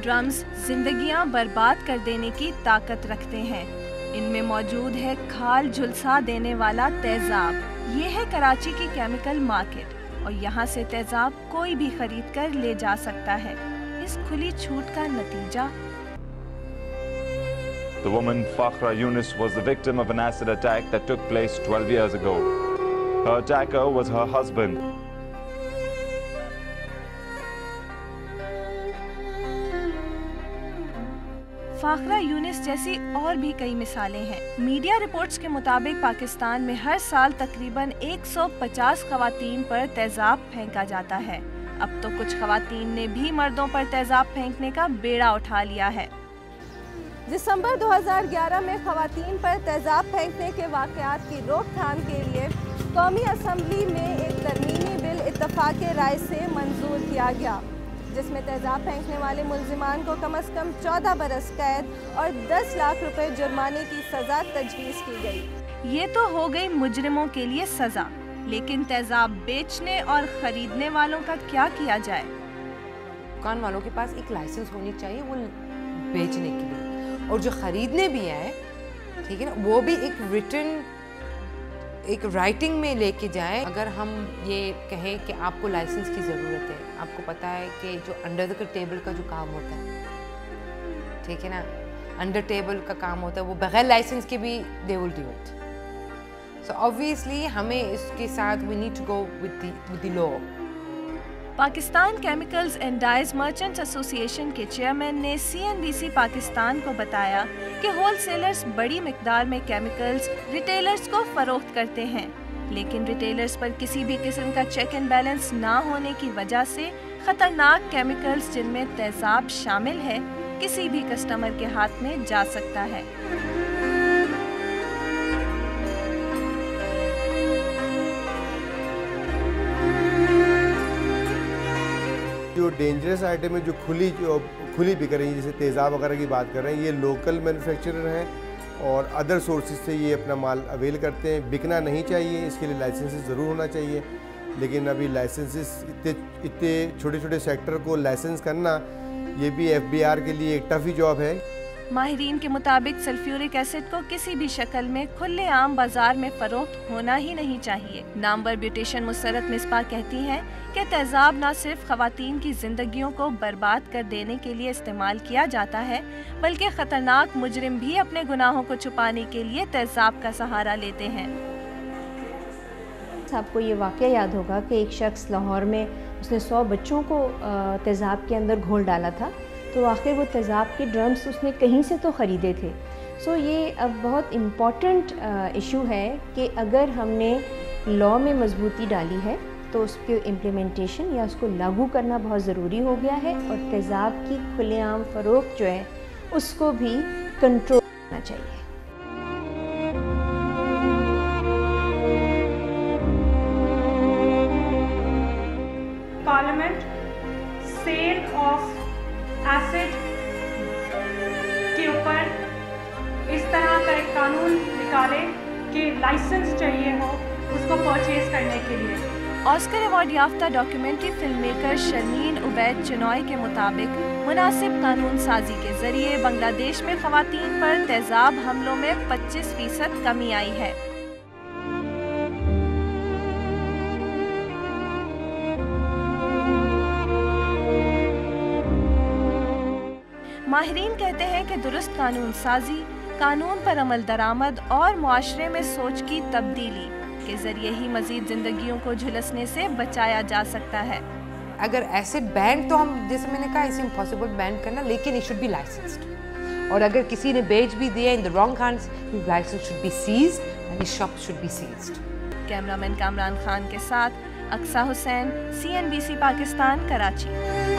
Drums जिंदगियां बर्बाद कर देने की ताकत रखते हैं। इनमें मौजूद है खाल झुलसा देने वाला तेजाब। ये है कराची की केमिकल मार्केट और यहाँ से तेजाब कोई भी खरीद कर ले जा सकता है। इस खुली छूट का नतीजा The woman Fakhra Yunus was the victim of an acid attack that took place 12 years ago. Her attacker was her husband. Fakhra Younis जैसी और भी कई मिसालें हैं। मीडिया रिपोर्ट्स के मुताबिक पाकिस्तान में हर साल तकरीबन 150 खवातीन पर तेजाब फेंका जाता है। अब तो कुछ खवातीन ने भी मर्दों पर तेजाब फेंकने का बेड़ा उठा लिया है। दिसंबर 2011 में खवातीन पर तेजाब फेंकने के वाक़यात की रोकथाम के लिए कौमी असम्बली में एक तरमीमी बिल इत्तफाक़ राय से मंजूर किया गया, जिसमें तेजाब फेंकने वाले मुल्जिमान को कम से कम 14 बरस कैद और 10 लाख रुपए जुर्माने की सज़ा तजवीज़ की गई। ये तो हो गई मुजरिमों के लिए सज़ा, लेकिन तेजाब बेचने और ख़रीदने वालों का क्या किया जाए? दुकान वालों के पास एक लाइसेंस होनी चाहिए वो बेचने के लिए, और जो ख़रीदने भी है, ठीक है ना, वो भी एक रिटन एक राइटिंग में लेके जाए। अगर हम ये कहें कि आपको लाइसेंस की ज़रूरत है, आपको पता है कि जो अंडर द टेबल का जो काम होता है, ठीक है ना, अंडर टेबल का काम होता है, वो बगैर लाइसेंस के भी they will do it. So obviously हमें इसके साथ we need to go with the law. Pakistan chemicals and dyes merchants association के चेयरमैन ने CNBC पाकिस्तान को बताया कि होलसेलर्स बड़ी मिकदार में केमिकल्स रिटेलर्स को फरोख्त करते हैं, लेकिन रिटेलर्स पर किसी भी किस्म का चेक एंड बैलेंस ना होने की वजह से खतरनाक केमिकल्स जिनमें तेजाब शामिल है किसी भी कस्टमर के हाथ में जा सकता है। जो डेंजरस आइटम है, जो खुली बिक रही है, जैसे तेज़ाब वगैरह की बात कर रहे हैं, ये लोकल मैन्युफैक्चरर हैं और अदर सोर्सेज से ये अपना माल अवेल करते हैं। बिकना नहीं चाहिए, इसके लिए लाइसेंसेस ज़रूर होना चाहिए, लेकिन अभी लाइसेंसेस इतने छोटे छोटे सेक्टर को लाइसेंस करना, ये भी FBR के लिए एक टफ ही जॉब है। माहिरीन के मुताबिक सल्फ्यूरिक एसिड को किसी भी शक्ल में खुलेआम बाजार में फरोख्त होना ही नहीं चाहिए। नामवर ब्यूटिशियन मुसरत मिसबा कहती हैं कि तेजाब न सिर्फ खवातीन की जिंदगियों को बर्बाद कर देने के लिए इस्तेमाल किया जाता है, बल्कि खतरनाक मुजरिम भी अपने गुनाहों को छुपाने के लिए तेजाब का सहारा लेते हैं। आपको ये वाक़या याद होगा कि एक शख्स लाहौर में उसने 100 बच्चों को तेजाब के अंदर घोल डाला था, तो आखिर वो तेज़ाब के ड्रम्स उसने कहीं से तो ख़रीदे थे। सो ये अब बहुत इम्पॉर्टेंट इशू है कि अगर हमने लॉ में मजबूती डाली है तो उसके इम्प्लीमेंटेशन या उसको लागू करना बहुत ज़रूरी हो गया है, और तेज़ाब की खुलेआम फ़रोख्त जो है उसको भी कंट्रोल करना चाहिए। पार्लियामेंट सेल ऑफ एसिड के ऊपर इस तरह का एक कानून निकाले कि लाइसेंस चाहिए हो उसको परचेज करने के लिए। ऑस्कर अवार्ड याफ्ता documentary film maker Sharmeen Obaid Chinoy के मुताबिक मुनासिब कानून साजी के जरिए बांग्लादेश में खवातीन पर तेजाब हमलों में 25% कमी आई है। माहिरीन कहते हैं कि दुरुस्त कानून साजी, कानून पर अमल दरामद और मुआशरे में सोच की तब्दीली के जरिए ही मजीद जिंदगियों को झुलसने से बचाया जा सकता है। अगर एसिड बैन, तो हम जैसे मैंने कहा इसे इम्पॉसिबल बैन करना, लेकिन इट शुड बी लाइसेंस्ड, और अगर किसी ने बेच भी दिया in the wrong hands, licence should be seized and his shop should be seized. Cameraman Kamran Khan के साथ अक्सा हुसैन, CNBC पाकिस्तान, कराची।